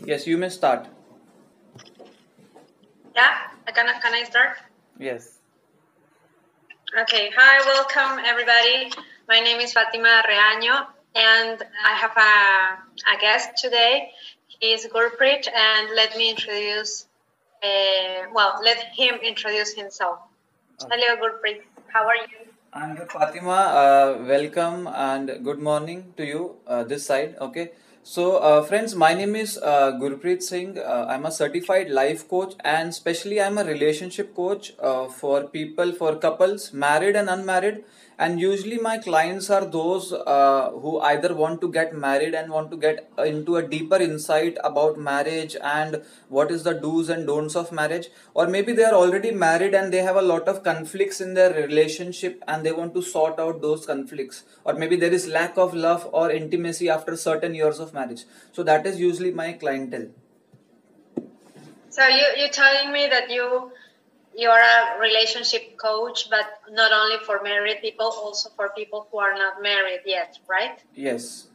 Yes, you may start. Yeah, can I start? Yes. Okay, hi, welcome everybody. My name is Fatima Reano, and I have a guest today. He's Gurpreet, and let me introduce, let him introduce himself. Okay. Hello, Gurpreet. How are you? I'm good, Fatima. Welcome and good morning to you this side. Okay. So, friends, my name is Gurpreet Singh. I'm a certified life coach, and especially I'm a relationship coach for people, for couples, married and unmarried. And usually, my clients are those who either want to get married and want to get into a deeper insight about marriage and what is the do's and don'ts of marriage, or maybe they are already married and they have a lot of conflicts in their relationship and they want to sort out those conflicts, or maybe there is lack of love or intimacy after certain years of marriage. So that is usually my clientele. So you're telling me that you're a relationship coach, but not only for married people, also for people who are not married yet, right? Yes.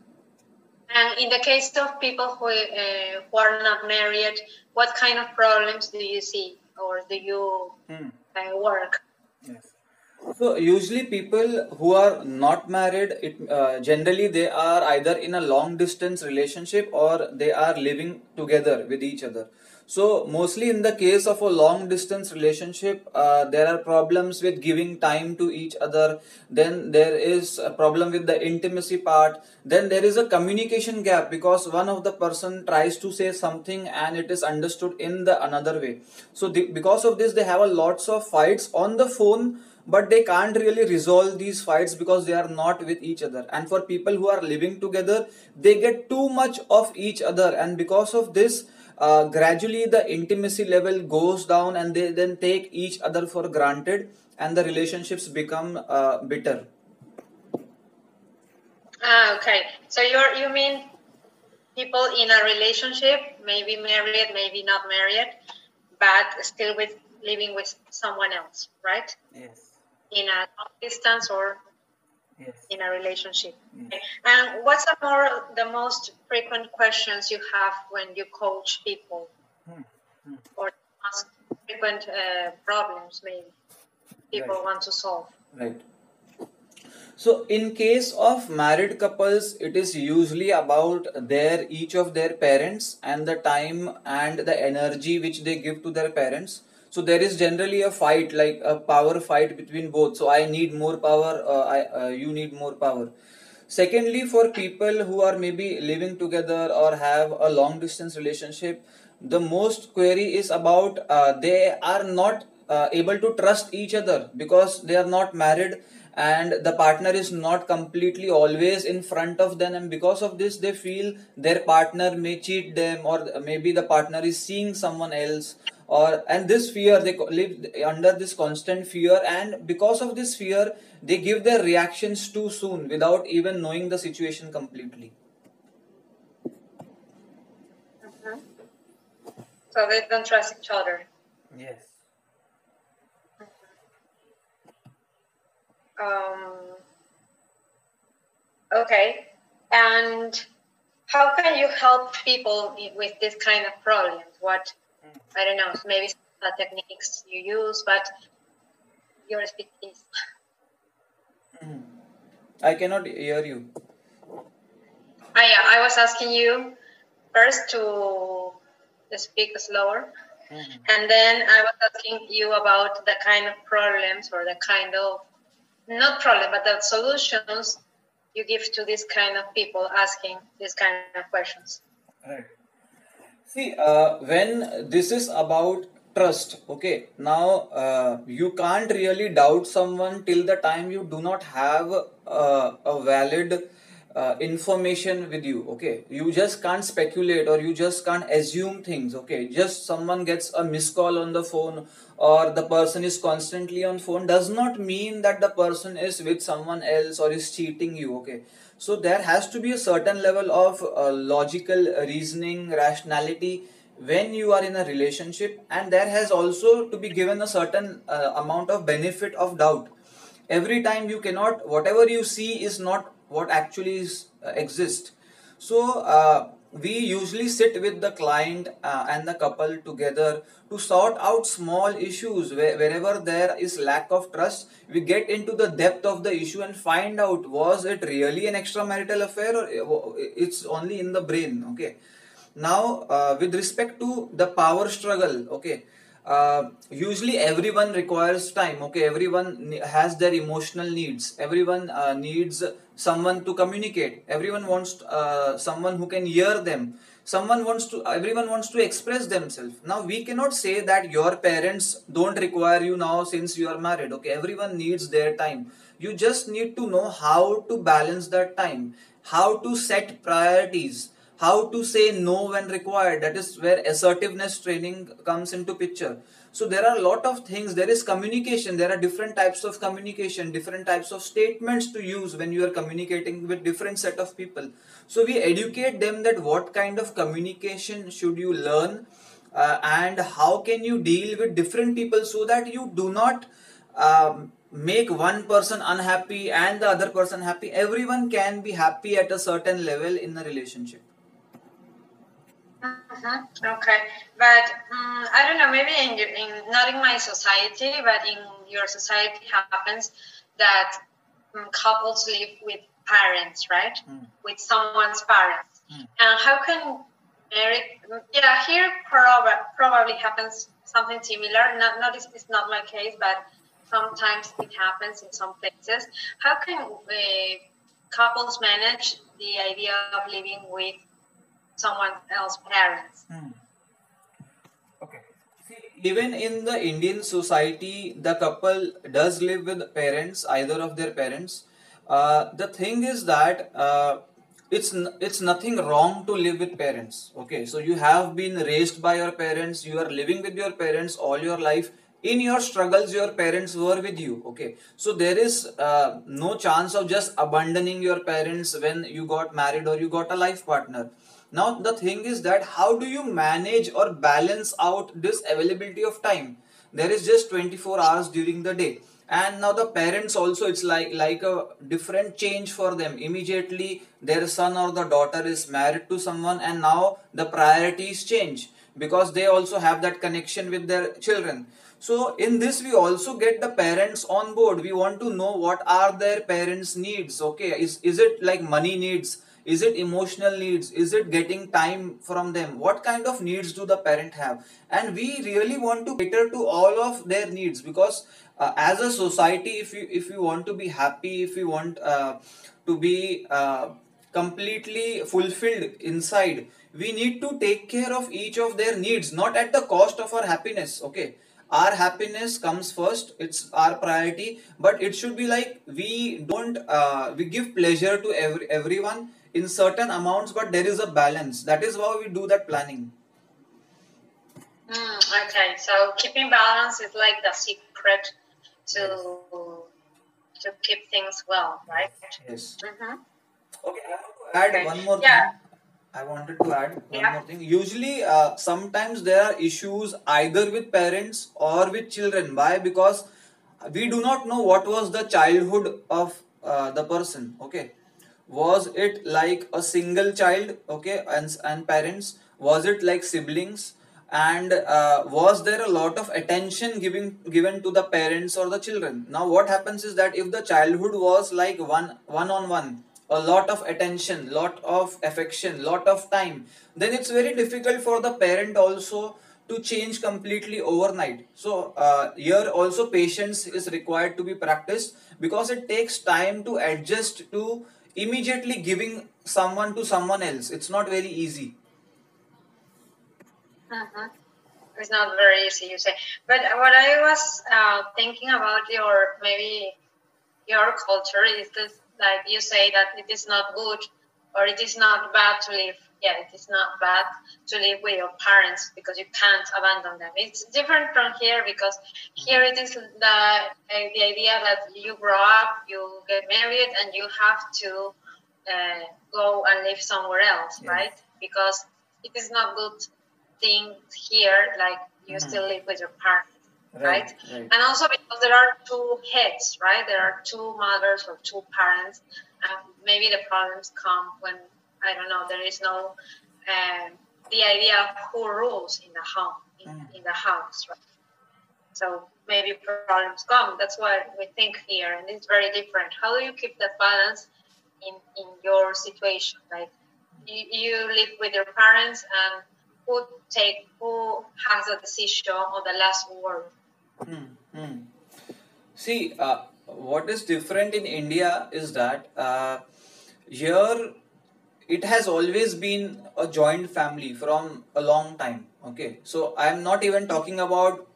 And in the case of people who are not married, what kind of problems do you see, or do you work? Yes. So usually people who are not married, generally they are either in a long distance relationship or they are living together with each other. So mostly in the case of a long distance relationship, there are problems with giving time to each other. Then there is a problem with the intimacy part. Then there is a communication gap because one of the person tries to say something and it is understood in the another way. So because of this, they have a lots of fights on the phone, but they can't really resolve these fights because they are not with each other. And for people who are living together, they get too much of each other, and because of this, gradually the intimacy level goes down and they then take each other for granted and the relationships become bitter. Okay. So you mean people in a relationship, maybe married, maybe not married, but still living with someone else, right? Yes. In a long distance or Yes. in a relationship. Yes. And what's the most frequent questions you have when you coach people, or most frequent problems maybe people want to solve? Right. So in case of married couples, it is usually about their each of their parents and the time and the energy which they give to their parents. So there is generally a fight, like a power fight between both. So I need more power, you need more power. Secondly, for people who are maybe living together or have a long distance relationship, the most query is about they are not able to trust each other because they are not married and the partner is not completely always in front of them, and because of this they feel their partner may cheat them, or maybe the partner is seeing someone else, or and this fear, they live under this constant fear, and because of this fear they give their reactions too soon without even knowing the situation completely. So they don't trust each other. Yes. Okay. And how can you help people with this kind of problems? What, I don't know, maybe some techniques you use, but your expertise. I cannot hear you. Yeah, I was asking you first to speak slower. And then I was asking you about the kind of problems, or the kind of, not problem, but the solutions you give to this kind of people asking this kind of questions. Right. See, when this is about trust, okay, now you can't really doubt someone till the time you do not have a valid information with you, okay. You just can't speculate or you just can't assume things, okay. Just someone gets a missed call on the phone or the person is constantly on phone does not mean that the person is with someone else or is cheating you, okay. So there has to be a certain level of logical reasoning, rationality when you are in a relationship, and there has also to be given a certain amount of benefit of doubt. Every time you cannot, whatever you see is not what actually is exists. So we usually sit with the client and the couple together to sort out small issues. Wherever there is lack of trust, we get into the depth of the issue and find out, was it really an extramarital affair, or it's only in the brain. Okay, now with respect to the power struggle, okay, usually everyone requires time. Okay, everyone has their emotional needs. Everyone needs someone to communicate. Everyone wants someone who can hear them. Everyone wants to express themselves. Now we cannot say that your parents don't require you now since you are married. Okay, everyone needs their time. You just need to know how to balance that time, how to set priorities, how to say no when required. That is where assertiveness training comes into picture. So there are a lot of things. There is communication. There are different types of communication, different types of statements to use when you are communicating with different set of people. So we educate them that what kind of communication should you learn, and how can you deal with different people so that you do not make one person unhappy and the other person happy. Everyone can be happy at a certain level in a relationship. Okay, but I don't know. Maybe not in my society, but in your society happens that couples live with parents, right? With someone's parents, and how can here probably happens something similar. It's not my case, but sometimes it happens in some places. How can couples manage the idea of living with someone else's parents? Okay. See, even in the Indian society, the couple does live with parents, either of their parents. The thing is that it's nothing wrong to live with parents. Okay, so you have been raised by your parents, you are living with your parents all your life. In your struggles, your parents were with you. Okay, so there is no chance of just abandoning your parents when you got married or you got a life partner. Now the thing is that how do you manage or balance out this availability of time? There is just 24 hours during the day, and now the parents also, it's like a different change for them. Immediately their son or the daughter is married to someone, and now the priorities change because they also have that connection with their children. So in this we also get the parents on board. We want to know what are their parents needs. Okay, is it like money needs, is it emotional needs, is it getting time from them, what kind of needs do the parent have? And we really want to cater to all of their needs, because as a society, if you want to be happy, if you want to be completely fulfilled inside, we need to take care of each of their needs, not at the cost of our happiness. Okay, our happiness comes first, it's our priority, but it should be like we don't we give pleasure to everyone in certain amounts, but there is a balance. That is how we do that planning. Okay, so keeping balance is like the secret to keep things well, right? Yes. Okay, I want to add one more thing. I wanted to add one more thing. Usually, sometimes there are issues either with parents or with children. Why? Because we do not know what was the childhood of the person. Okay, was it like a single child? Okay, and parents? Was it like siblings? And was there a lot of attention given to the parents or the children? Now, what happens is that if the childhood was like one on one, a lot of attention, lot of affection, lot of time, then it's very difficult for the parent also to change completely overnight. So here also patience is required to be practiced, because it takes time to adjust to immediately giving someone to someone else. It's not very easy. It's not very easy, you say. But what I was thinking about maybe your culture is this, like you say that it is not good or it is not bad to live. Yeah, it is not bad to live with your parents because you can't abandon them. It's different from here, because here it is the idea that you grow up, you get married, and you have to go and live somewhere else, right? Because it is not good thing here, like you still live with your parents, right? And also because there are two heads, right? There are two mothers or two parents, and maybe the problems come when, I don't know, there is no the idea of who rules in the home, in the house, right? So maybe problems come. That's what we think here, and it's very different. How do you keep that balance in your situation? Like you live with your parents, and who has a decision or the last word? See, what is different in India is that here it has always been a joint family from a long time. Okay, so I'm not even talking about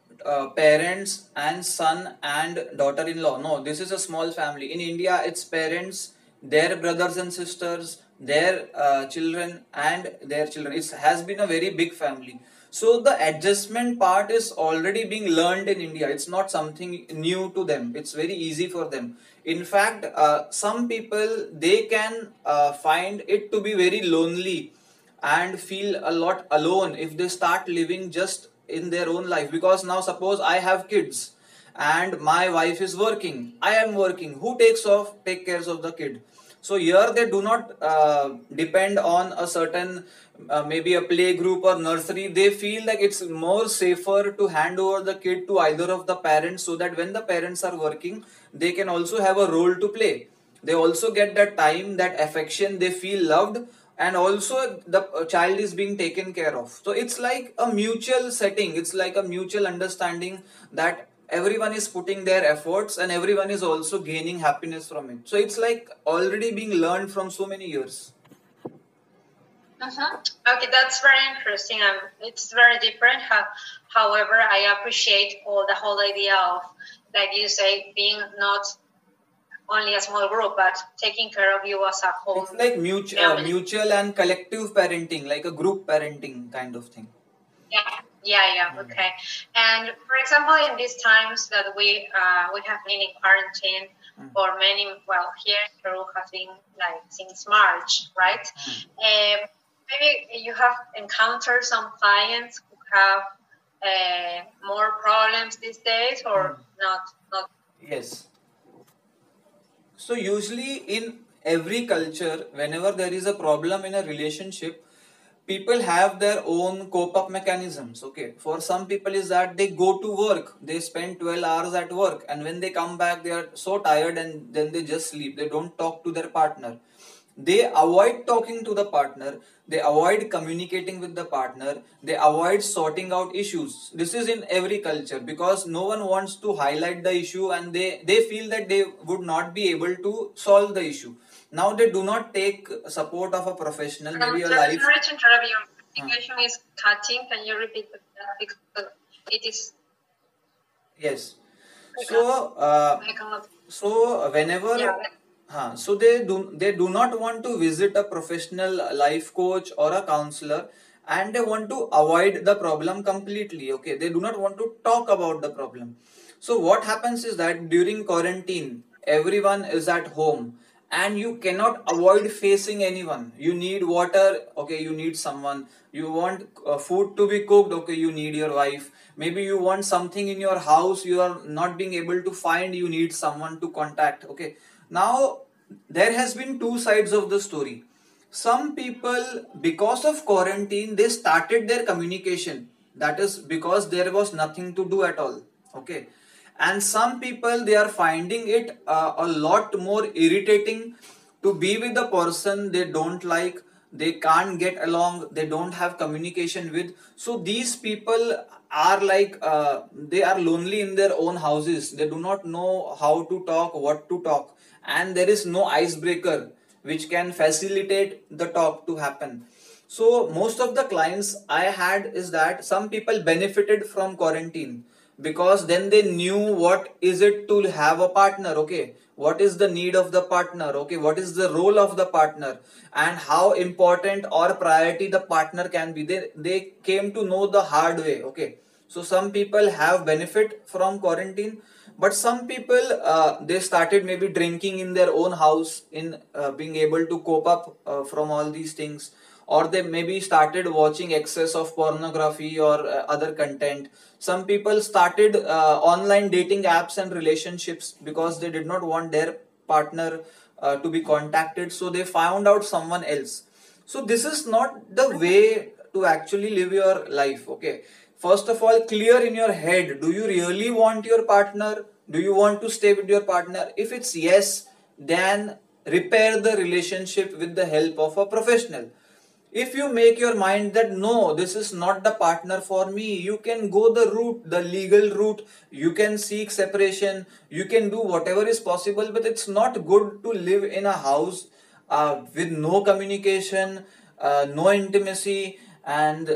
parents and son and daughter-in-law. No, this is a small family. In India, it's parents, their brothers and sisters, their children, and their children. It has been a very big family. So the adjustment part is already being learned in India. It's not something new to them. It's very easy for them. In fact, some people, they can find it to be very lonely and feel a lot alone if they start living just in their own life. Because now suppose I have kids and my wife is working, I am working, who take cares of the kid? So here they do not depend on a certain maybe a play group or nursery. They feel like it's more safer to hand over the kid to either of the parents, so that when the parents are working, they can also have a role to play. They also get that time, that affection, they feel loved, and also the child is being taken care of. So it's like a mutual setting, it's like a mutual understanding that everyone is putting their efforts and everyone is also gaining happiness from it. So it's like already being learned from so many years. Okay, that's very interesting. It's very different. However, I appreciate the whole idea of, like you say, being not only a small group, but taking care of you as a whole. It's like mutual and collective parenting, like a group parenting kind of thing. Yeah. Okay. And for example, in these times that we have been in quarantine for many, well, here in Peru has been like since March, right? Maybe you have encountered some clients who have more problems these days, or not? Yes. So usually in every culture, whenever there is a problem in a relationship, people have their own cope-up mechanisms. Okay, for some people is that they go to work, they spend 12 hours at work, and when they come back, they are so tired and then they just sleep. They don't talk to their partner. They avoid talking to the partner, they avoid communicating with the partner, they avoid sorting out issues. This is in every culture, because no one wants to highlight the issue, and they feel that they would not be able to solve the issue. Now they do not take support of a professional, maybe a life. Sorry to interrupt, your communication is cutting. Can you repeat that? Because it is. Yes. So whenever so they do not want to visit a professional life coach or a counselor, and they want to avoid the problem completely. Okay, they do not want to talk about the problem. So what happens is that during quarantine, everyone is at home and you cannot avoid facing anyone. You need water, okay, you need someone. You want food to be cooked, okay, you need your wife. Maybe you want something in your house, you are not being able to find, you need someone to contact. Okay, now there has been two sides of the story. Some people, because of quarantine, they started their communication. That is because there was nothing to do at all. Okay, and some people, they are finding it a lot more irritating to be with the person they don't like, they can't get along, they don't have communication with. So these people are like they are lonely in their own houses. They do not know how to talk, what to talk, and there is no icebreaker which can facilitate the talk to happen. So most of the clients I had is that some people benefited from quarantine, because then they knew what is it to have a partner. Okay, what is the need of the partner, okay, what is the role of the partner, and how important or priority the partner can be. They came to know the hard way. Okay, so some people have benefit from quarantine, but some people they started maybe drinking in their own house, in being able to cope up from all these things, or they maybe started watching excess of pornography or other content. Some people started online dating apps and relationships because they did not want their partner to be contacted, so they found out someone else. So this is not the way to actually live your life. Okay, first of all, clear in your head, do you really want your partner? Do you want to stay with your partner? If it's yes, then repair the relationship with the help of a professional. If you make your mind that no, this is not the partner for me, you can go the route, the legal route, you can seek separation, you can do whatever is possible, but it's not good to live in a house with no communication, no intimacy, and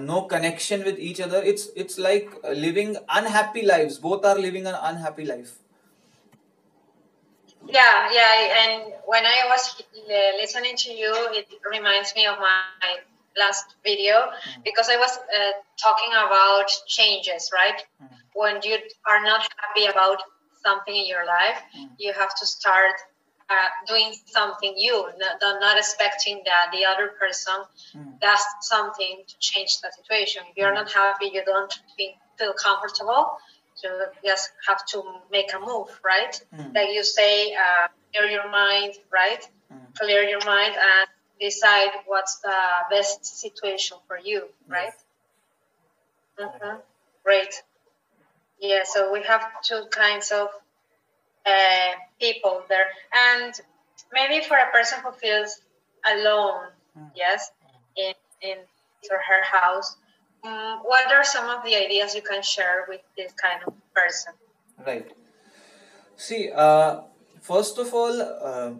no connection with each other. It's like living unhappy lives. Both are living an unhappy life. Yeah, yeah, and when I was listening to you, it reminds me of my last video because I was talking about changes, right? When you are not happy about something in your life, you have to start doing something you, not expecting that the other person does something to change the situation. If you're not happy, you don't feel comfortable. So you just have to make a move, right? Like you say, clear your mind, right? Clear your mind and decide what's the best situation for you, right? Great. Yeah, so we have two kinds of people there. And maybe for a person who feels alone, yes, in his or her house, what are some of the ideas you can share with this kind of person? Right. See, first of all,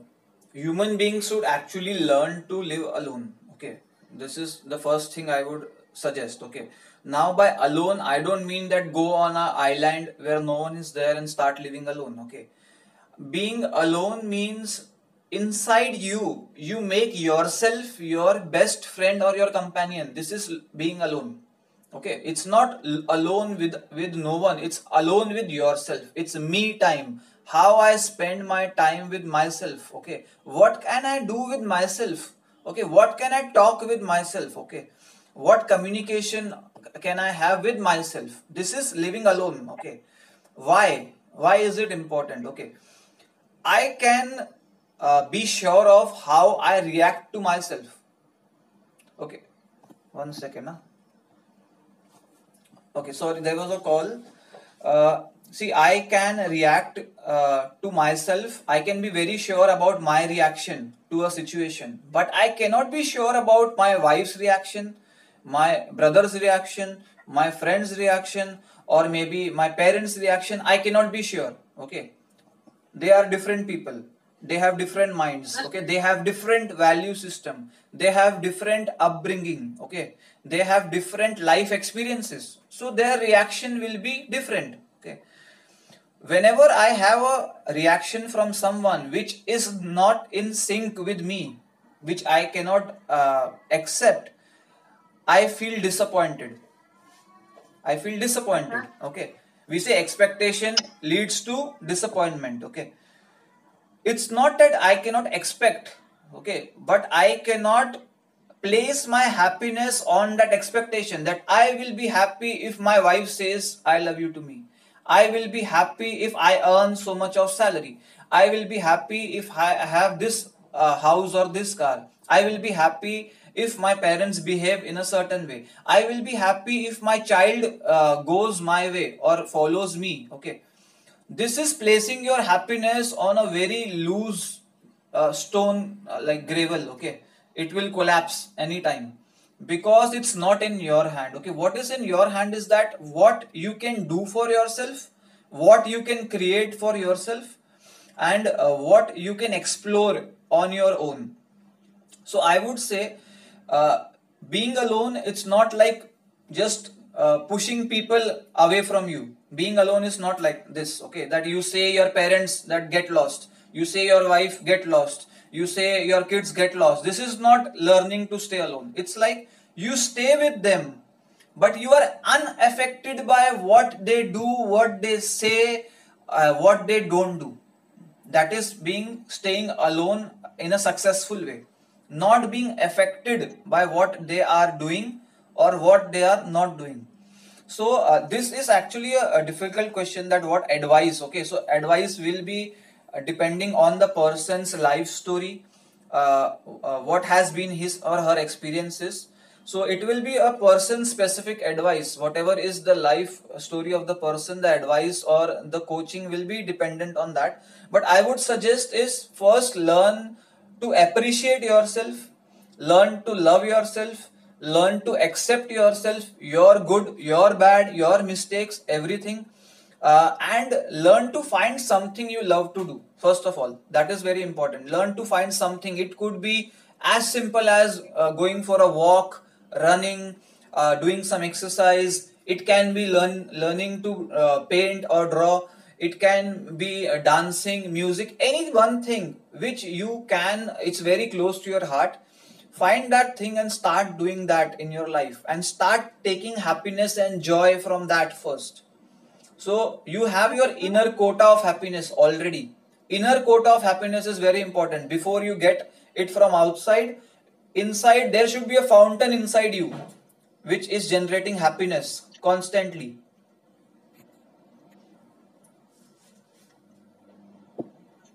human beings should actually learn to live alone. Okay, this is the first thing I would suggest. Okay, now by alone, I don't mean that go on an island where no one is there and start living alone. Okay, being alone means inside you, you make yourself your best friend or your companion. This is being alone. Okay, it's not alone with no one, it's alone with yourself. It's me time, how I spend my time with myself. Okay, what can I do with myself? Okay, what can I talk with myself? Okay, what communication can I have with myself? This is living alone. Okay, why is it important? Okay, I can be sure of how I react to myself. Okay, one second. Okay, sorry, there was a call. See, I can react to myself. I can be very sure about my reaction to a situation, but I cannot be sure about my wife's reaction, my brother's reaction, my friend's reaction, or maybe my parents' reaction. I cannot be sure. Okay, they are different people, they have different minds. Okay, they have different value system, they have different upbringing. Okay, they have different life experiences, so their reaction will be different. Okay, whenever I have a reaction from someone which is not in sync with me, which I cannot accept, I feel disappointed. I feel disappointed. Okay, we say expectation leads to disappointment. Okay, it's not that I cannot expect, okay, but I cannot place my happiness on that expectation that I will be happy if my wife says I love you to me. I will be happy if I earn so much of salary. I will be happy if I have this house or this car. I will be happy if my parents behave in a certain way. I will be happy if my child goes my way or follows me. Okay, this is placing your happiness on a very loose stone, like gravel. Okay, it will collapse anytime because it's not in your hand. Okay, what is in your hand is that what you can do for yourself, what you can create for yourself, and what you can explore on your own. So I would say, uh, being alone, it's not like just pushing people away from you. Being alone is not like this. Okay, that you say your parents that get lost, you say your wife get lost, you say your kids get lost. This is not learning to stay alone. It's like you stay with them, but you are unaffected by what they do, what they say, what they don't do. That is being staying alone in a successful way, not being affected by what they are doing or what they are not doing. So this is actually a difficult question, that what advice. Okay, so advice will be depending on the person's life story, what has been his or her experiences. So it will be a person specific advice. Whatever is the life story of the person, the advice or the coaching will be dependent on that. But I would suggest is first learn to appreciate yourself, learn to love yourself, learn to accept yourself, your good, your bad, your mistakes, everything. And learn to find something you love to do. First of all, that is very important. Learn to find something. It could be as simple as going for a walk, running, doing some exercise. It can be learning to paint or draw. It can be dancing, music, any one thing which you can, it's very close to your heart. Find that thing and start doing that in your life, and start taking happiness and joy from that first. So you have your inner quota of happiness already. Inner quota of happiness is very important. Before you get it from outside, inside there should be a fountain inside you which is generating happiness constantly.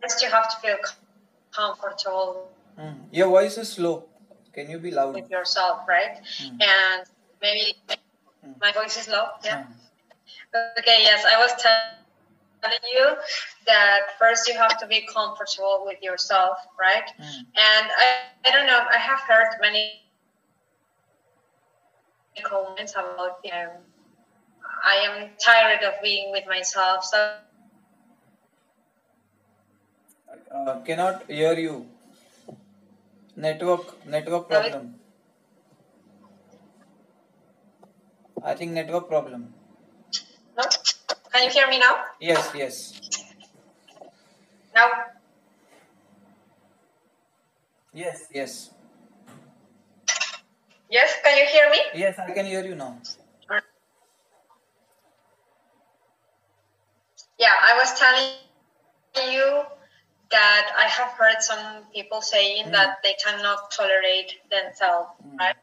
First, you have to feel comfortable. Your voice is slow. Can you be loud? With yourself, right? And maybe my voice is low. Yeah. Okay, yes, I was telling you that first you have to be comfortable with yourself, right? And I don't know, I have heard many comments about I am tired of being with myself, so cannot hear you. Network problem. I think network problem. No? Can you hear me now? Yes. Now? Yes. Yes, can you hear me? Yes, I can hear you now. Yeah, I was telling you that I have heard some people saying that they cannot tolerate themselves, right?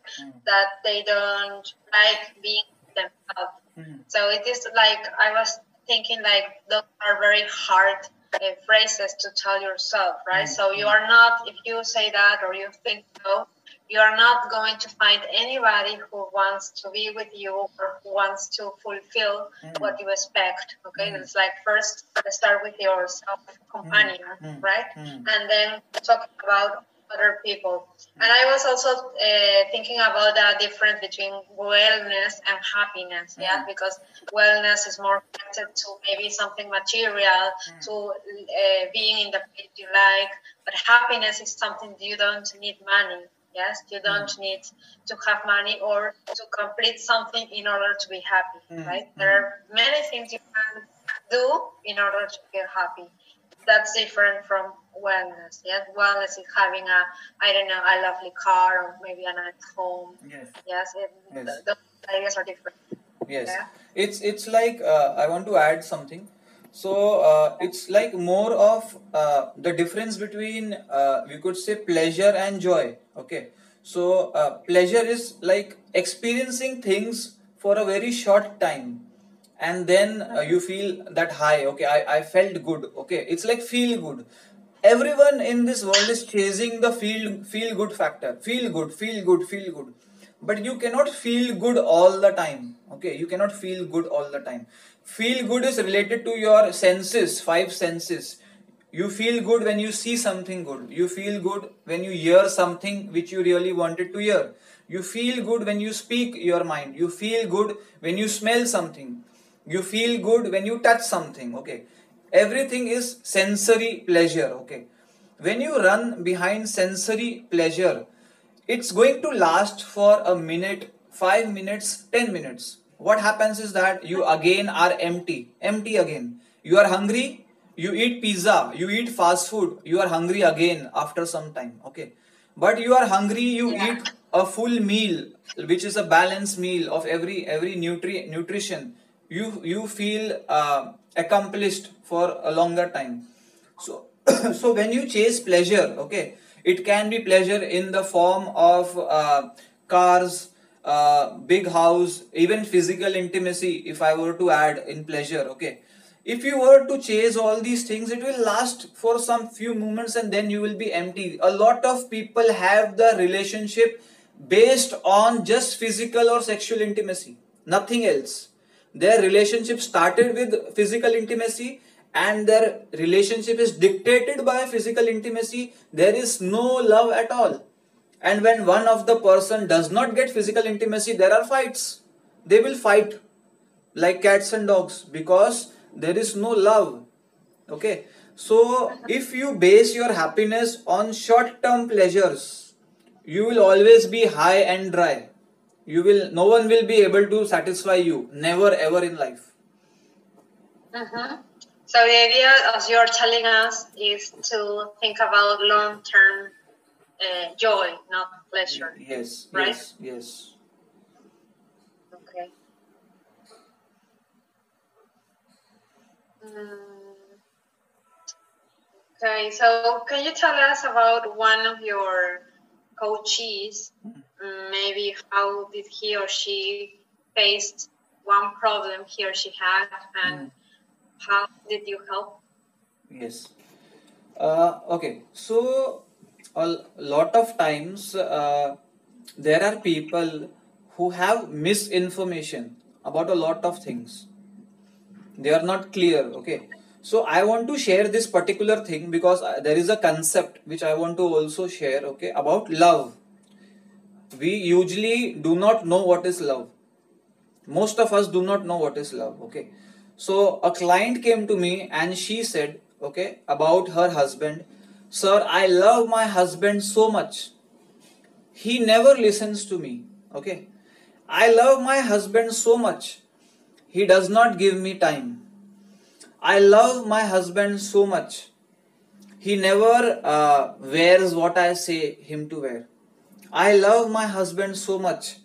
That they don't like being themselves. So it is like, I was thinking like those are very hard phrases to tell yourself, right? So you are not, if you say that or you think so, you are not going to find anybody who wants to be with you or who wants to fulfill what you expect. Okay, it's like first start with your self-companion, right? And then talk about other people. And I was also thinking about the difference between wellness and happiness, yeah, because wellness is more connected to maybe something material, to being in the place you like, but happiness is something you don't need money. Yes, you don't need to have money or to complete something in order to be happy, right? There are many things you can do in order to feel happy. That's different from wellness. Yes, wellness is having a lovely car or maybe a nice home. Yes, those ideas are different. Yes, yeah? It's like I want to add something. So it's like more of the difference between we could say pleasure and joy. Okay, so pleasure is like experiencing things for a very short time, and then you feel that high. Okay, I felt good. Okay, it's like feel good. Everyone in this world is chasing the feel good factor. Feel good. But you cannot feel good all the time. Okay, you cannot feel good all the time. Feel good is related to your senses, 5 senses. You feel good when you see something good. You feel good when you hear something which you really wanted to hear. You feel good when you speak your mind. You feel good when you smell something. You feel good when you touch something. Okay, everything is sensory pleasure. Okay, when you run behind sensory pleasure, it's going to last for a minute, 5 minutes, 10 minutes. What happens is that you again are empty again. You are hungry, you eat pizza, you eat fast food, you are hungry again after some time. Okay, but you are hungry, you eat a full meal, which is a balanced meal of every nutrition. You feel accomplished for a longer time. So so when you chase pleasure, okay, it can be pleasure in the form of cars, big house, even physical intimacy. If I were to add in pleasure, okay, If you were to chase all these things, it will last for some few moments and then you will be empty. A lot of people have the relationship based on just physical or sexual intimacy, nothing else. Their relationship started with physical intimacy and their relationship is dictated by physical intimacy. There is no love at all. And when one of the person does not get physical intimacy, there are fights. They will fight like cats and dogs because there is no love. Okay, so if you base your happiness on short term pleasures, you will always be high and dry. No one will be able to satisfy you, never ever in life. So the idea, as you're telling us, is to think about long-term joy, not pleasure. Yes, right? yes. Okay. Okay, so can you tell us about one of your coaches? Maybe how did he or she faced one problem he or she had, and how did you help? Yes. Okay, so a lot of times there are people who have misinformation about a lot of things. They are not clear. Okay, so I want to share this particular thing because there is a concept which I want to also share. Okay, about love. We usually do not know what is love. Most of us do not know what is love. Okay, so a client came to me and she said, okay, about her husband, sir, I love my husband so much. He never listens to me. Okay, I love my husband so much. He does not give me time. I love my husband so much. He never wears what I say him to wear. I love my husband so much.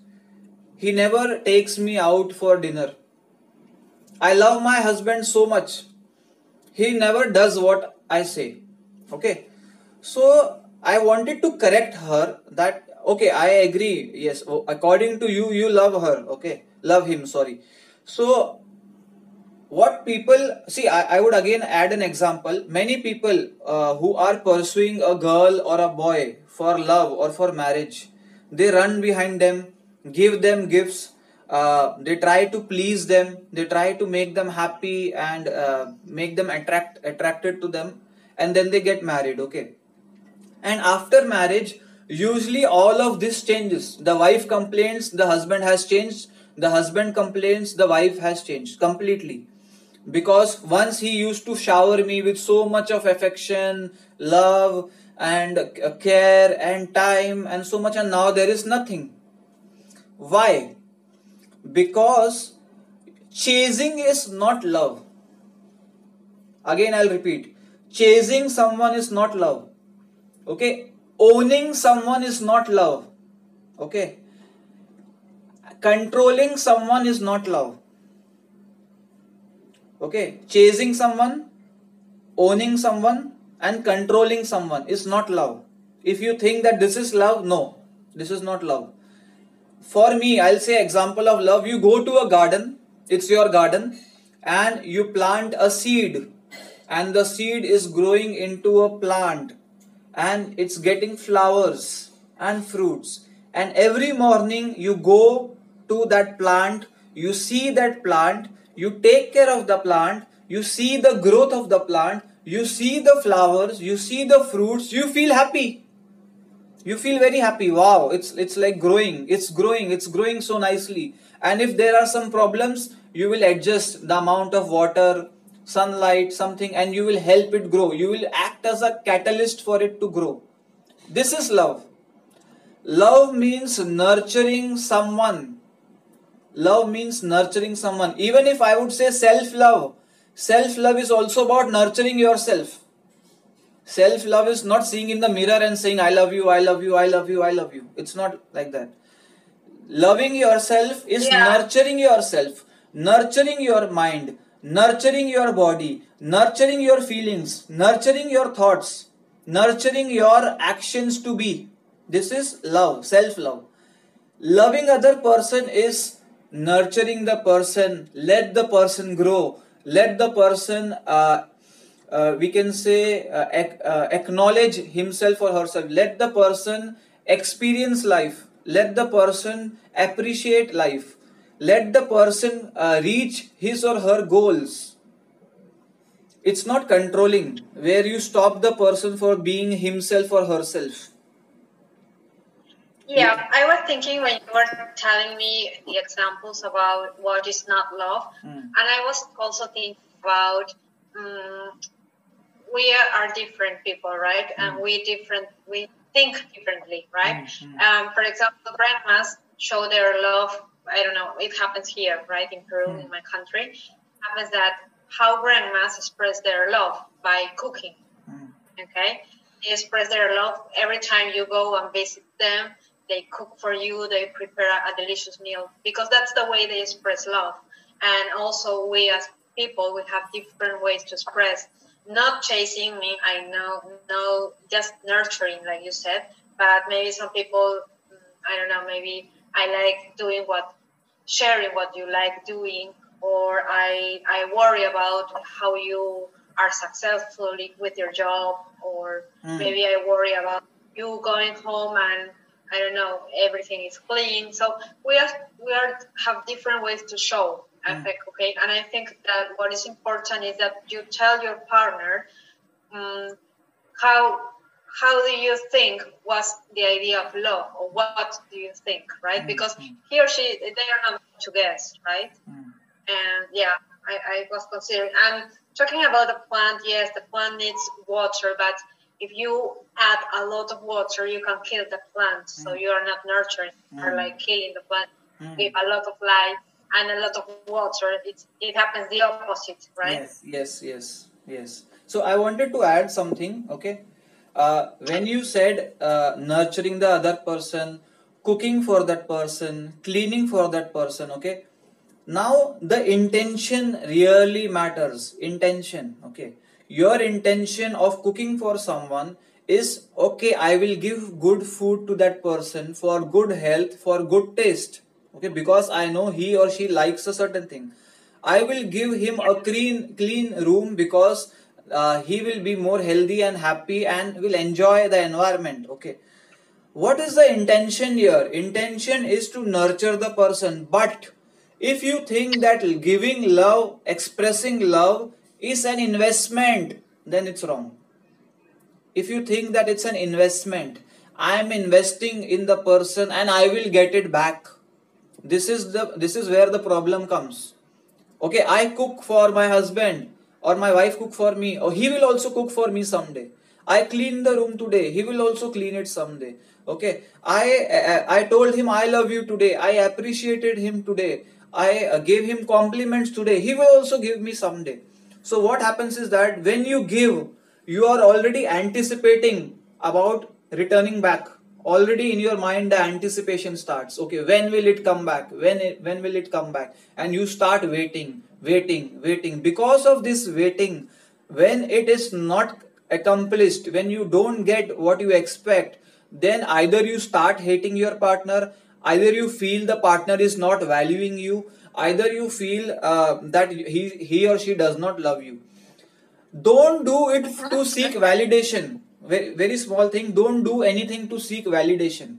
He never takes me out for dinner. I love my husband so much. He never does what I say. Okay. So I wanted to correct her that, okay, I agree. Yes, according to you, you love her. Okay. Love him, sorry. So what people see, I would again add an example. Many people who are pursuing a girl or a boy for love or for marriage, they run behind them, give them gifts, they try to please them, they try to make them happy and make them attracted to them, and then they get married. Okay, and after marriage, usually all of this changes. The wife complains, the husband has changed. The husband complains, the wife has changed completely. Because once he used to shower me with so much of affection, love, and care and time and so much, and now there is nothing. Why? Because chasing is not love. Again, I'll repeat. Chasing someone is not love. Okay? Owning someone is not love. Okay? Controlling someone is not love. Okay? Chasing someone, owning someone, and controlling someone is not love. If you think that this is love, no. This is not love. For me, I'll say example of love. You go to a garden, it's your garden, and you plant a seed, and the seed is growing into a plant, and it's getting flowers and fruits. And every morning you go to that plant, you see that plant, you take care of the plant, you see the growth of the plant, you see the flowers, you see the fruits, you feel happy. You feel very happy. Wow, it's like growing. It's growing so nicely. And if there are some problems, you will adjust the amount of water, sunlight, something, and you will help it grow. You will act as a catalyst for it to grow. This is love. Love means nurturing someone. Love means nurturing someone. Even if I would say self-love, self-love is also about nurturing yourself. Self-love is not seeing in the mirror and saying, I love you, I love you, I love you, I love you. It's not like that. Loving yourself is nurturing yourself, nurturing your mind, nurturing your body, nurturing your feelings, nurturing your thoughts, nurturing your actions to be. This is love, self-love. Loving other person is nurturing the person, let the person grow, let the person we can say acknowledge himself or herself, let the person experience life, let the person appreciate life, let the person reach his or her goals. It's not controlling where you stop the person for being himself or herself. Yeah, I was thinking when you were telling me the examples about what is not love, and I was also thinking about we are different people, right? And we think differently, right? For example, grandmas show their love. I don't know. It happens here, right, in Peru, in my country. It happens that how grandmas express their love by cooking. Okay, they express their love every time you go and visit them. They cook for you. They prepare a delicious meal because that's the way they express love. And also, we as people, we have different ways to express. Not chasing me, I know, no, just nurturing, like you said. But maybe some people, I don't know, maybe I like sharing what you like doing, or I worry about how you are successful with your job, or maybe I worry about you going home and I don't know, everything is clean. So we have different ways to show affect, okay? And I think that what is important is that you tell your partner how do you think was the idea of love, or what do you think, right? Because he or she, they are not to guess, right? And yeah, I was considering. And talking about the plant, yes, the plant needs water, but if you add a lot of water, you can kill the plant. So you are not nurturing, you are like killing the plant. Give a lot of light and a lot of water, it happens the opposite, right? Yes. So I wanted to add something, okay? When you said nurturing the other person, cooking for that person, cleaning for that person, okay? Now the intention really matters. Intention, okay? Your intention of cooking for someone is, okay, I will give good food to that person for good health, for good taste, okay, because I know he or she likes a certain thing. I will give him a clean room because he will be more healthy and happy and will enjoy the environment, okay. What is the intention here? Intention is to nurture the person. But if you think that giving love, expressing love is an investment, then it's wrong. If you think that it's an investment, I am investing in the person and I will get it back, this is where the problem comes. Okay, I cook for my husband or my wife cook for me, or he will also cook for me someday. I clean the room today, he will also clean it someday. Okay, I told him I love you today, I appreciated him today, I gave him compliments today, he will also give me someday. So what happens is that when you give, you are already anticipating about returning back. Already in your mind the anticipation starts. Okay, when will it come back, when will it come back, and you start waiting. Because of this waiting, when it is not accomplished, when you don't get what you expect, then either you start hating your partner, either you feel the partner is not valuing you, either you feel that he or she does not love you. Don't do it to seek validation. Very small thing. Don't do anything to seek validation.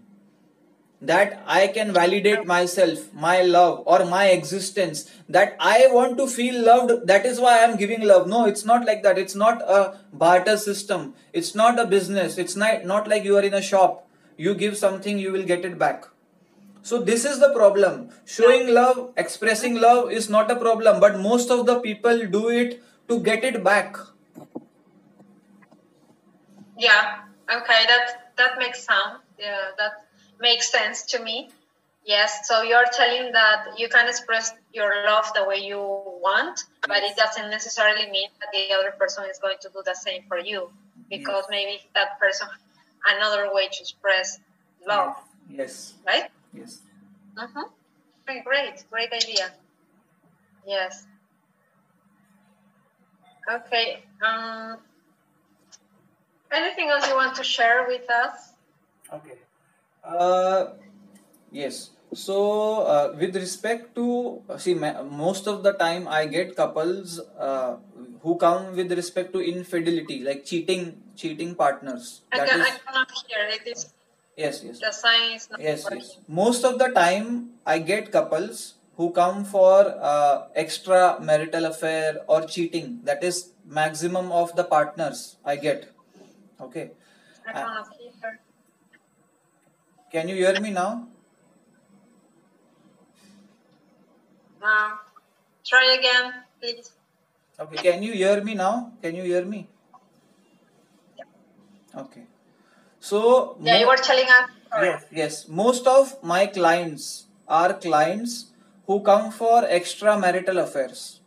That I can validate myself, my love, or my existence. That I want to feel loved. That is why I am giving love. No, it's not like that. It's not a barter system. It's not a business. It's not like you are in a shop. You give something, you will get it back. So this is the problem. Showing love, expressing love is not a problem, but most of the people do it to get it back. Yeah. Okay. That makes sense. Yeah, that makes sense to me. Yes. So you're telling that you can express your love the way you want, but it doesn't necessarily mean that the other person is going to do the same for you, because maybe that person has another way to express love. Yes. Right. Yes. Great idea. Yes. Okay. Anything else you want to share with us? Okay. Yes. So, with respect to see, most of the time I get couples who come with respect to infidelity, like cheating partners. I cannot hear it. Yes, yes. The sign is not Yes, working. yes. Most of the time, I get couples who come for extra marital affair or cheating. That is maximum of the partners I get. Okay. I cannot hear. Can you hear me now? Try again, please. Okay. Can you hear me now? Can you hear me? Okay. So yeah, you were telling us. Yes, yes. Most of my clients are clients who come for extramarital affairs.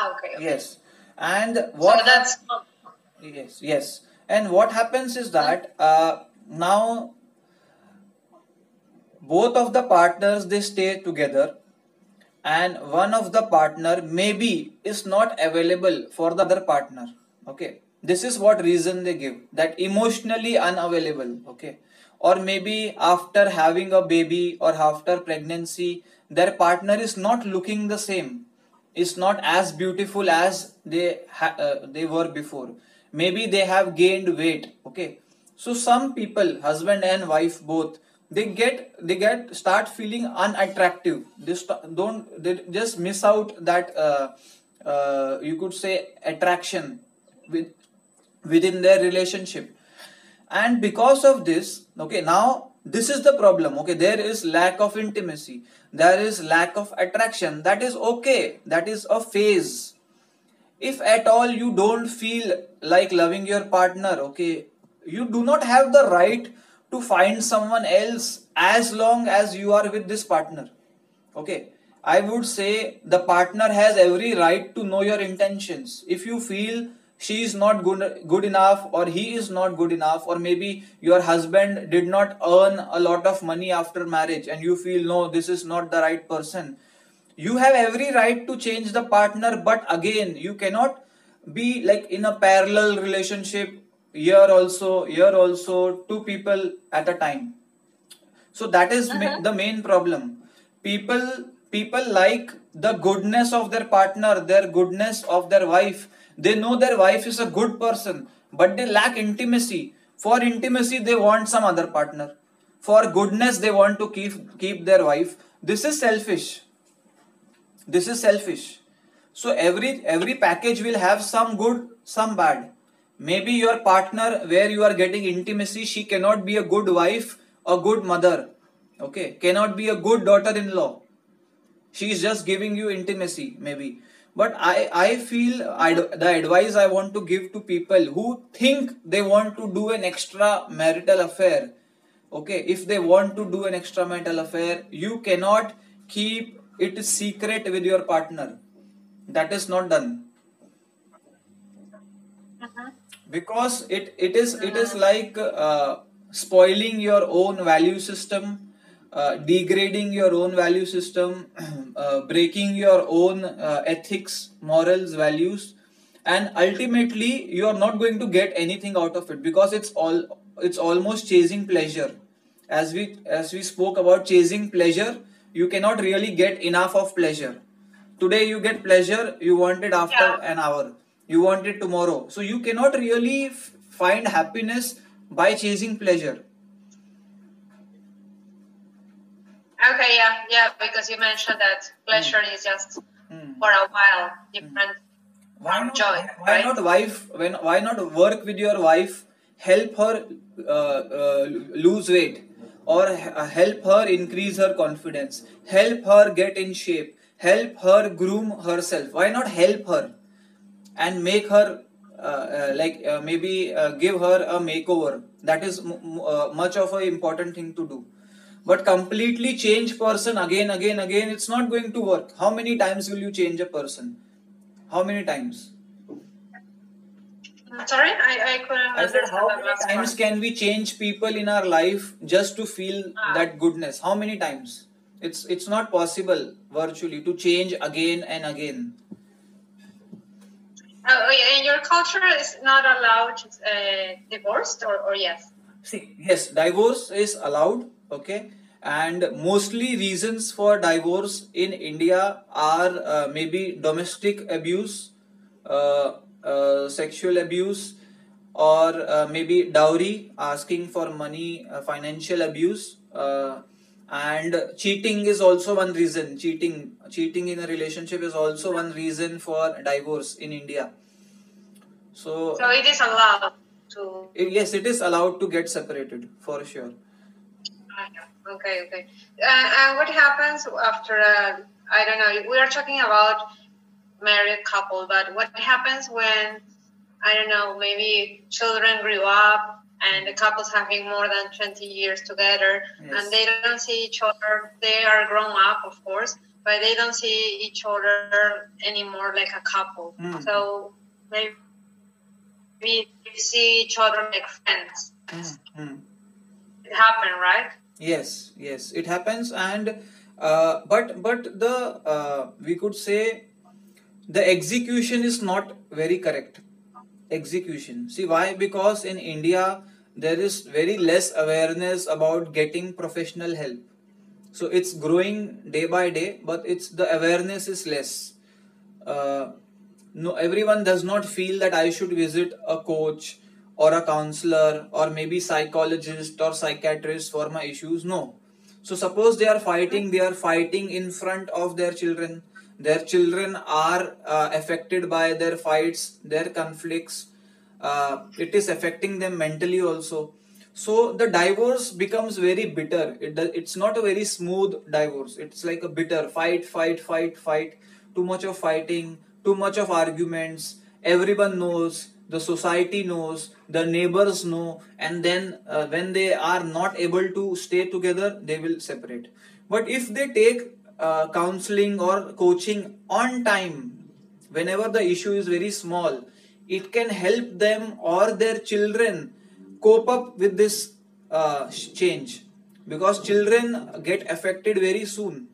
Okay. Yes. And what so that's yes, yes. And what happens is that now both of the partners they stay together, and one of the partner maybe is not available for the other partner. Okay, this is what reason they give, that emotionally unavailable. Okay, or maybe after having a baby or after pregnancy their partner is not looking the same, is not as beautiful as they were before. Maybe they have gained weight. Okay, so some people, husband and wife both, they get start feeling unattractive. They just miss out that you could say attraction with within their relationship. And because of this, okay, now this is the problem. Okay, there is lack of intimacy, there is lack of attraction. That is okay, that is a phase. If at all you don't feel like loving your partner, okay, you do not have the right to find someone else as long as you are with this partner. Okay, I would say the partner has every right to know your intentions. If you feel she is not good enough, or he is not good enough, or maybe your husband did not earn a lot of money after marriage and you feel no, this is not the right person, you have every right to change the partner. But again, you cannot be like in a parallel relationship, here also, two people at a time. So that is the main problem. People like the goodness of their partner, their goodness of their wife. They know their wife is a good person, but they lack intimacy. For intimacy they want some other partner, for goodness they want to keep their wife. This is selfish. This is selfish. So every package will have some good, some bad. Maybe your partner where you are getting intimacy, she cannot be a good wife, a good mother, okay, cannot be a good daughter-in-law. She is just giving you intimacy maybe. But I feel the advice I want to give to people who think they want to do an extra marital affair, okay, if they want to do an extramarital affair, you cannot keep it secret with your partner. That is not done. Because it is like spoiling your own value system, degrading your own value system, breaking your own ethics, morals, values, and ultimately you are not going to get anything out of it, because it's almost chasing pleasure. As we spoke about chasing pleasure, you cannot really get enough of pleasure. Today you get pleasure, you want it after an hour, you want it tomorrow. So you cannot really find happiness by chasing pleasure. Okay, yeah, because you mentioned that pleasure is just for a while, different from joy. Why not work with your wife, help her lose weight, or help her increase her confidence, help her get in shape, help her groom herself. Why not help her and make her maybe give her a makeover? That is much of an important thing to do. But completely change person again, it's not going to work. How many times will you change a person? How many times? Sorry, I couldn't I said, how many times can we change people in our life just to feel that goodness? How many times? It's not possible virtually to change again and again. In your culture is not allowed divorced, or yes? See, yes, divorce is allowed, okay, and mostly reasons for divorce in India are maybe domestic abuse, sexual abuse, or maybe dowry, asking for money, financial abuse, and cheating is also one reason. Cheating in a relationship is also one reason for divorce in India. So it is allowed to. Yes, it is allowed to get separated for sure. Okay. And what happens after I don't know, we are talking about married couple, but what happens when, I don't know, maybe children grew up and the couple's having more than 20 years together, yes, and they don't see each other. They are grown up, of course, but they don't see each other anymore like a couple. So maybe they see each other like friends. It happened, right? Yes, it happens, and but the we could say the execution is not very correct. Execution. See why? Because in India there is very less awareness about getting professional help. So it's growing day by day, but the awareness is less. No, everyone does not feel that I should visit a coach or a counselor or maybe psychologist or psychiatrist for my issues. No. So suppose they are fighting in front of their children. Their children are affected by their fights, their conflicts. It is affecting them mentally also. So the divorce becomes very bitter. It's not a very smooth divorce. It's like a bitter fight. Too much of fighting, too much of arguments. Everyone knows, the society knows, the neighbors know, and then when they are not able to stay together, they will separate. But if they take counseling or coaching on time, whenever the issue is very small, it can help them or their children cope up with this change, because children get affected very soon.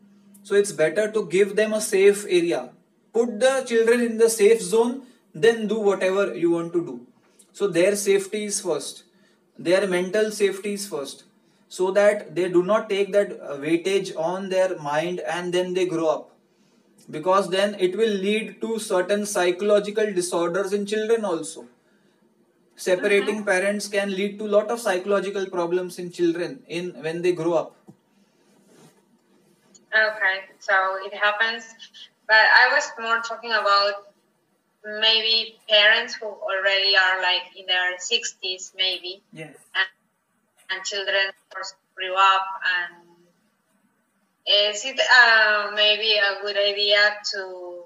So it's better to give them a safe area. Put the children in the safe zone, then do whatever you want to do. So their safety is first. Their mental safety is first. So that they do not take that weightage on their mind and then they grow up. Because then it will lead to certain psychological disorders in children also. Separating parents can lead to a lot of psychological problems in children when they grow up. Okay, so it happens, but I was more talking about maybe parents who already are like in their 60s, maybe. Yes. And children grew up, and is it maybe a good idea to?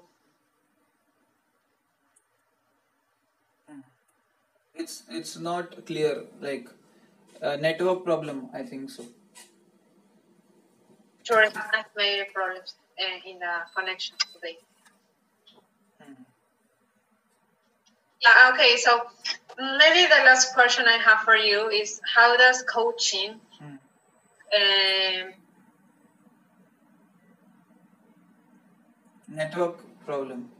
It's not clear, like a network problem, I think so. Sure, maybe problems in the connection today. Yeah, okay, so maybe the last question I have for you is, how does coaching network problem.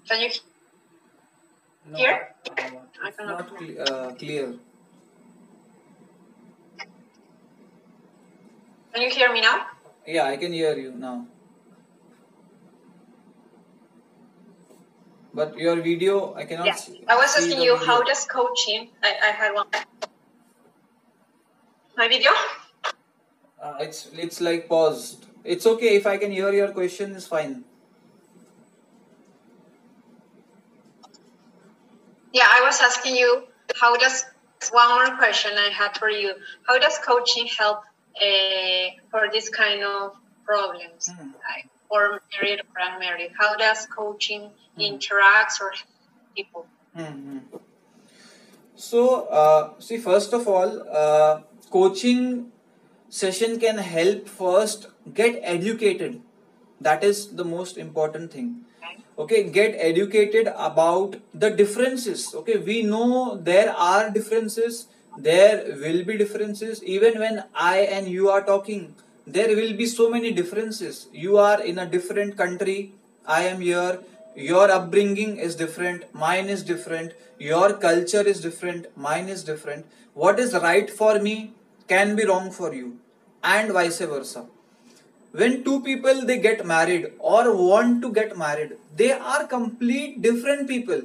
Can you hear? It's not clear. Can you hear me now? Yeah, I can hear you now. But your video, I cannot see. I was asking you, how does coaching, I had one. My video? It's like paused. It's okay if I can hear your question, is fine. Yeah, I was asking you, one more question I had for you. How does coaching help for this kind of problems, like for married or unmarried? How does coaching interact or help people? So, see, first of all, coaching session can help first get educated. That is the most important thing. Okay, get educated about the differences. Okay, we know there are differences, there will be differences. Even when I and you are talking, there will be so many differences. You are in a different country, I am here. Your upbringing is different, mine is different, your culture is different, mine is different. What is right for me can be wrong for you, and vice versa. When two people they get married or want to get married, they are complete different people.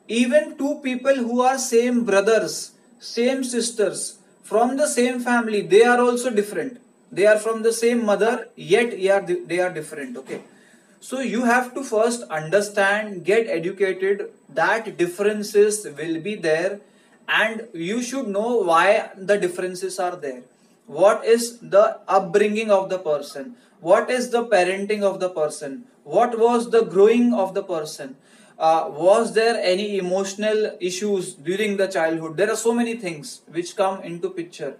Even two people who are same brothers, same sisters, from the same family, they are also different. They are from the same mother, yet they are different. Okay. So you have to first understand, get educated that differences will be there, and you should know why the differences are there. What is the upbringing of the person? What is the parenting of the person? What was the growing of the person? Was there any emotional issues during the childhood? There are so many things which come into picture.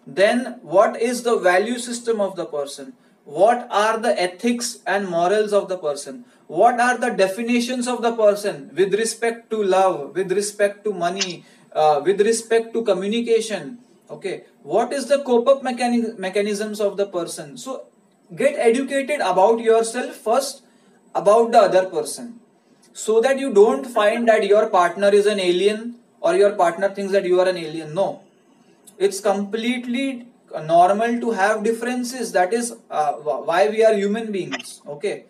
Then what is the value system of the person? What are the ethics and morals of the person? What are the definitions of the person with respect to love, with respect to money, with respect to communication? Okay, what is the cope-up mechanisms of the person? So get educated about yourself first, about the other person, so that you don't find that your partner is an alien or your partner thinks that you are an alien. No, it's completely normal to have differences. That is why we are human beings. Okay,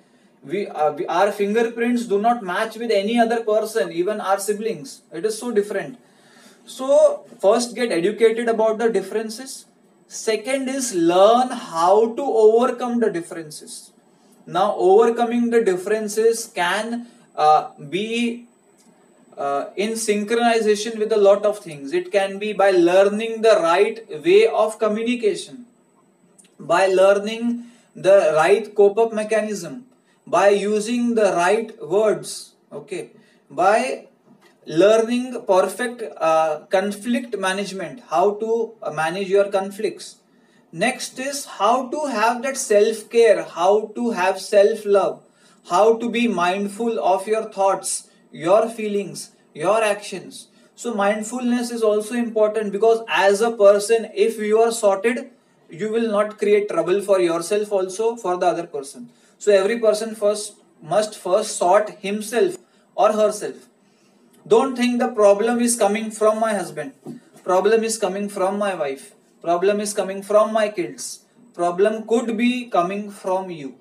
our fingerprints do not match with any other person, even our siblings. It is so different. So first get educated about the differences. Second is learn how to overcome the differences. Now overcoming the differences can be in synchronization with a lot of things. It can be by learning the right way of communication, by learning the right cope-up mechanism, by using the right words, okay, by learning perfect conflict management, how to manage your conflicts. Next is how to have that self-care, how to have self-love, how to be mindful of your thoughts, your feelings, your actions. So mindfulness is also important, because as a person, if you are sorted, you will not create trouble for yourself, also for the other person. So every person must first sort himself or herself. Don't think the problem is coming from my husband, problem is coming from my wife, problem is coming from my kids. Problem could be coming from you,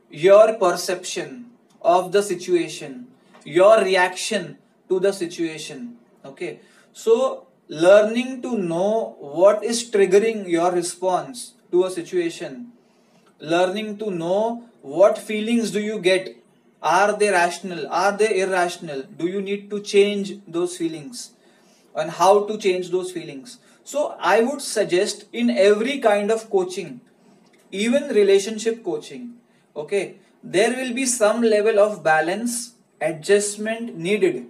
your perception of the situation, your reaction to the situation. Okay, so learning to know what is triggering your response to a situation, learning to know what feelings do you get, are they rational, are they irrational, do you need to change those feelings, and how to change those feelings. So I would suggest in every kind of coaching, even relationship coaching, okay, there will be some level of balance, adjustment needed,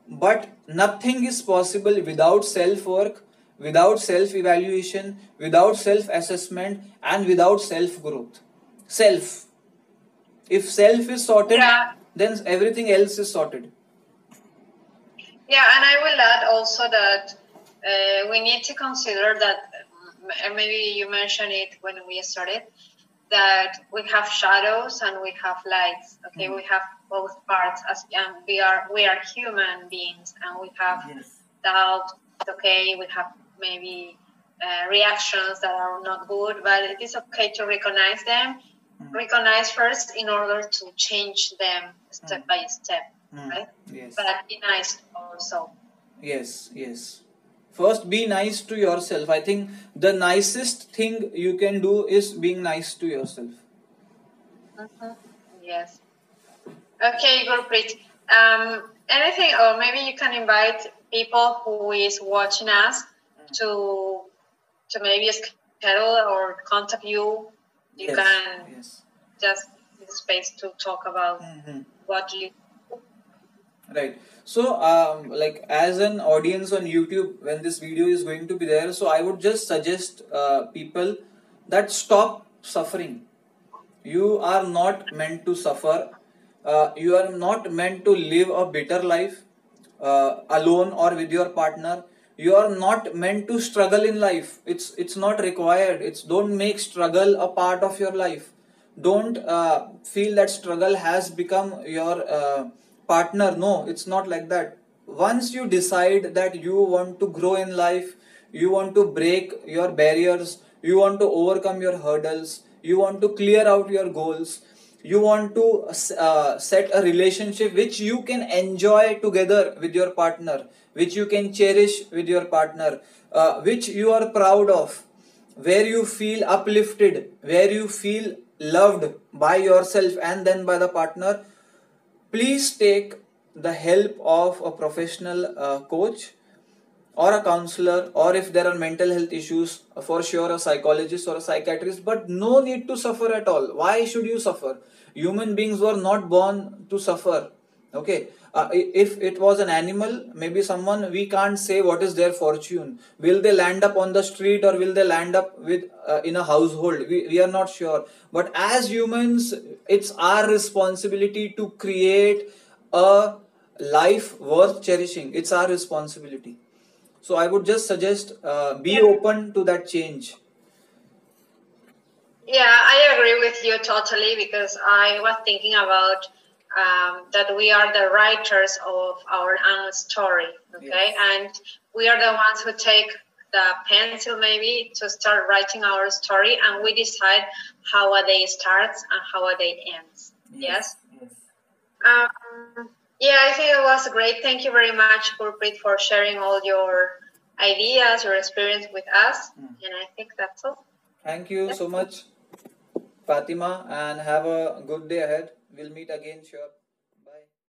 but nothing is possible without self work, without self evaluation, without self assessment, and without self growth. Self. If self is sorted, Yeah. then everything else is sorted. Yeah, and I will add also that we need to consider that, maybe you mentioned it when we started, that we have shadows and we have lights. Okay, we have both parts, as we are human beings, and we have doubts. Okay, we have maybe reactions that are not good, but it is okay to recognize them. Recognize first in order to change them step by step, right? Yes. But be nice also. Yes, yes. First, be nice to yourself. I think the nicest thing you can do is being nice to yourself. Yes. Okay, Gurpreet. Anything, or maybe you can invite people who is watching us to maybe schedule or contact you. You can just in space to talk about what you. Right. So, like as an audience on YouTube, when this video is going to be there, so I would just suggest people that stop suffering. You are not meant to suffer. You are not meant to live a bitter life alone or with your partner. You are not meant to struggle in life. It's not required. Don't make struggle a part of your life. Don't feel that struggle has become your partner. No, it's not like that. Once you decide that you want to grow in life, you want to break your barriers, you want to overcome your hurdles, you want to clear out your goals, you want to set a relationship which you can enjoy together with your partner, which you can cherish with your partner, which you are proud of, where you feel uplifted, where you feel loved by yourself and then by the partner, please take the help of a professional coach or a counselor, or if there are mental health issues, for sure a psychologist or a psychiatrist. But no need to suffer at all. Why should you suffer? Human beings were not born to suffer. Okay, if it was an animal, maybe someone, we can't say what is their fortune. Will they land up on the street, or will they land up with in a household? We are not sure. But as humans, it's our responsibility to create a life worth cherishing. It's our responsibility. So I would just suggest be open to that change. Yeah, I agree with you totally, because I was thinking about that we are the writers of our own story, okay? Yes. And we are the ones who take the pencil maybe to start writing our story, and we decide how a day starts and how a day ends. Yes? Yes. Yeah, I think it was great. Thank you very much, Gurpreet, for sharing all your ideas, your experience with us. And I think that's all. Thank you so much, Fatima, and have a good day ahead. We'll meet again, sure.